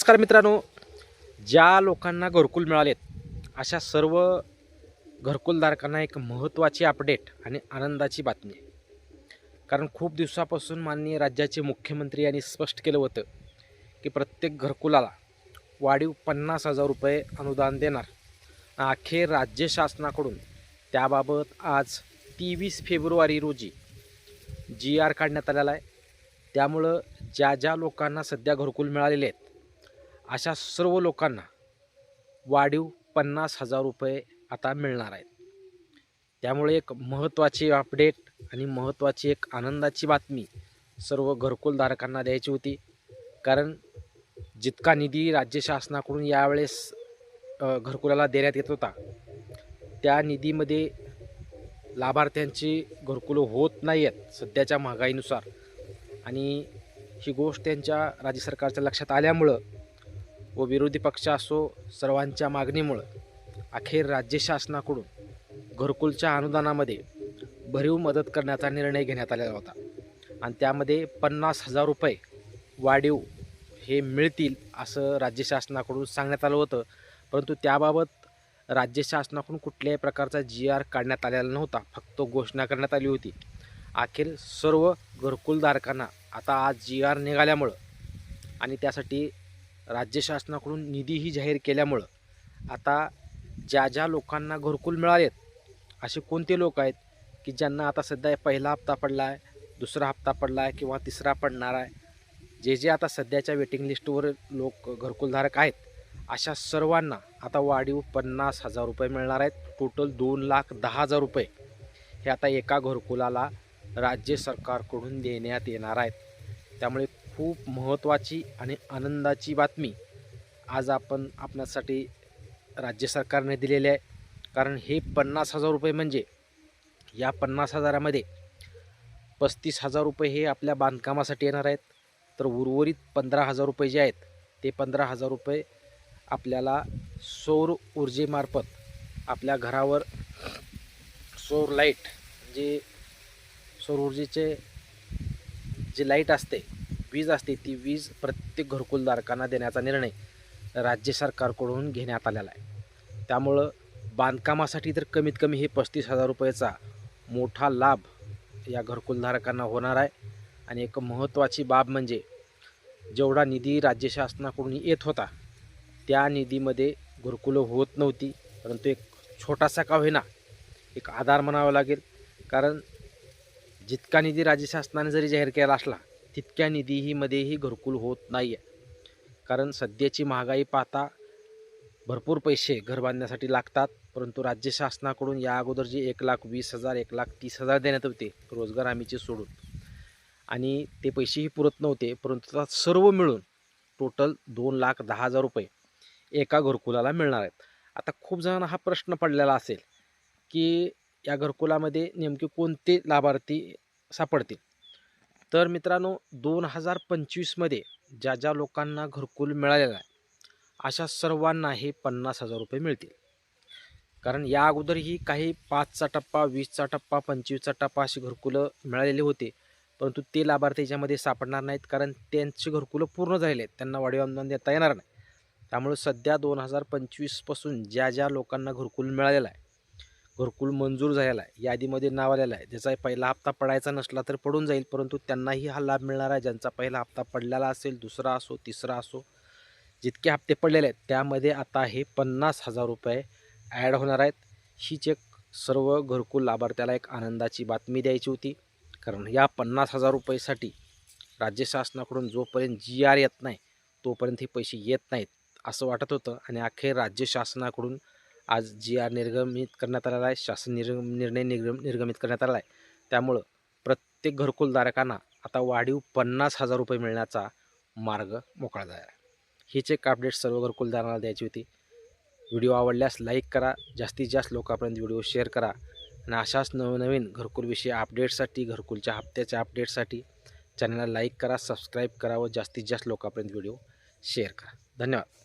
नमस्कार मित्रांनो, ज्या लोकांना घरकुल मिळालेत अशा सर्व घरकुलधारकांना एक महत्त्वाची अपडेट आणि आनंदाची बातमी आहे. कारण खूप दिवसापासून माननीय राज्याचे मुख्यमंत्री यांनी स्पष्ट केलं होतं की प्रत्येक घरकुलाला वाढीव 50,000 रुपये अनुदान देणार. अखेर राज्य शासनाकडून त्याबाबत आज 23 फेब्रुवारी रोजी GR काढण्यात आलेला आहे. त्यामुळं ज्या लोकांना सध्या घरकुल मिळालेले आहेत अशा सर्व लोकांना वाढीव 50,000 रुपये आता मिळणार आहेत. त्यामुळे एक महत्त्वाची अपडेट आणि महत्त्वाची एक आनंदाची बातमी सर्व घरकुलधारकांना द्यायची होती. कारण जितका निधी राज्य शासनाकडून यावेळेस घरकुलाला देण्यात येत होता त्या निधीमध्ये लाभार्थ्यांची घरकुलं होत नाही आहेत सध्याच्या महागाईनुसार. आणि ही गोष्ट त्यांच्या राज्य सरकारच्या लक्षात आल्यामुळं व विरोधी पक्ष असो सर्वांच्या मागणीमुळं अखेर राज्य शासनाकडून घरकुलच्या अनुदानामध्ये भरीव मदत करण्याचा निर्णय घेण्यात आलेला होता. आणि त्यामध्ये 50,000 रुपये वाढीव हे मिळतील असं राज्य शासनाकडून सांगण्यात आलं होतं. परंतु त्याबाबत राज्य शासनाकडून कुठल्याही प्रकारचा GR काढण्यात आलेला नव्हता, फक्त घोषणा करण्यात आली होती. अखेर सर्व घरकुलधारकांना आता आज GR निघाल्यामुळं आणि त्यासाठी राज्य शासनाकडून निधीही जाहीर केल्यामुळं आता ज्या लोकांना घरकुल मिळालेत असे कोणते लोक आहेत की ज्यांना आता सध्या पहिला हप्ता पडला आहे, दुसरा हप्ता पडला आहे किंवा तिसरा पडणार आहे, जे आता सध्याच्या वेटिंग लिस्टवर लोक घरकुलधारक आहेत अशा सर्वांना आता वाढीव 50,000 रुपये मिळणार आहेत. टोटल 2,10,000 रुपये हे आता एका घरकुलाला राज्य सरकारकडून देण्यात येणार आहेत. त्यामुळे खूप महत्त्वाची आणि आनंदाची बातमी आज आपणासाठी राज्य सरकारने दिलेली आहे. कारण हे 50,000 रुपये म्हणजे या 50,000मध्ये 35,000 रुपये हे आपल्या बांधकामासाठी येणार आहेत. तर उर्वरित 15,000 रुपये जे आहेत ते 15,000 रुपये आपल्याला सौर ऊर्जेमार्फत आपल्या घरावर सौर लाईट म्हणजे सौर ऊर्जेचे जे लाईट असते, वीज असते, ती वीज प्रत्येक घरकुलधारकांना देण्याचा निर्णय राज्य सरकारकडून घेण्यात आलेला आहे. त्यामुळं बांधकामासाठी तर कमीत कमी हे 35,000 रुपयाचा मोठा लाभ या घरकुलधारकांना होणार आहे. आणि एक महत्त्वाची बाब म्हणजे जेवढा निधी राज्य शासनाकडून येत होता त्या निधीमध्ये घरकुलं होत नव्हती, परंतु एक छोटासा का होईना एक आधार म्हणावा लागेल. कारण जितका निधी राज्य शासनाने जरी जाहीर केला असला तितक्या निधीमध्येही घरकुल होत नाही आहे. कारण सध्याची महागाई पाहता भरपूर पैसे घर बांधण्यासाठी लागतात. परंतु राज्य शासनाकडून या अगोदर जे 1,20,000 1,30,000 देण्यात होते रोजगार हमीचे सोडून, आणि ते पैसेही पुरत नव्हते. परंतु आता सर्व मिळून टोटल 2,10,000 रुपये एका घरकुलाला मिळणार आहेत. आता खूप जणांना हा प्रश्न पडलेला असेल की या घरकुलामध्ये नेमके कोणते लाभार्थी सापडतील. तर मित्रांनो, 2025मध्ये ज्या लोकांना घरकुल मिळालेलं आहे अशा सर्वांना हे 50,000 रुपये मिळतील. कारण या अगोदरही काही 5चा टप्पा, 20चा टप्पा, 25चा टप्पा अशी घरकुलं मिळालेली होते. परंतु ते लाभार्थी याच्यामध्ये सापडणार नाहीत, कारण त्यांची घरकुलं पूर्ण झालेली आहेत, त्यांना वाढीव अनुदान देता येणार नाही. त्यामुळे सध्या 2025पासून ज्या लोकांना घरकुल मिळालेलं आहे, घरकुल मंजूर झालेला आहे, यादीमध्ये नाव आलेलं आहे, ज्याचा पहिला हप्ता पडायचा नसला तर पडून जाईल, परंतु त्यांनाही हा लाभ मिळणार आहे. ज्यांचा पहिला हप्ता पडलेला असेल, दुसरा असो, तिसरा असो, जितके हप्ते पडलेले आहेत त्यामध्ये आता हे 50,000 रुपये ॲड होणार आहेत. हीच एक सर्व घरकुल लाभार्थ्याला एक आनंदाची बातमी द्यायची होती. कारण या 50,000 रुपयेसाठी राज्य शासनाकडून जोपर्यंत GR येत नाही तोपर्यंत हे पैसे येत नाहीत असं वाटत होतं. आणि अखेर राज्य शासनाकडून आज GR निर्गमित करण्यात आलेला आहे, शासन निर्णय निर्गमित करण्यात आलेला आहे. त्यामुळं प्रत्येक घरकुलधारकांना आता वाढीव 50,000 रुपये मिळण्याचा मार्ग मोकळा झाला आहे. हीच एक अपडेट सर्व घरकुलधारकांना द्यायची होती. व्हिडिओ आवडल्यास लाईक करा, जास्तीत जास्त लोकांपर्यंत व्हिडिओ शेअर करा. आणि अशाच नवनवीन घरकुलविषयी अपडेट्ससाठी, घरकुलच्या हप्त्याच्या अपडेट्ससाठी चॅनलला लाईक करा, सबस्क्राईब करा व जास्तीत जास्त लोकांपर्यंत व्हिडिओ शेअर करा. धन्यवाद.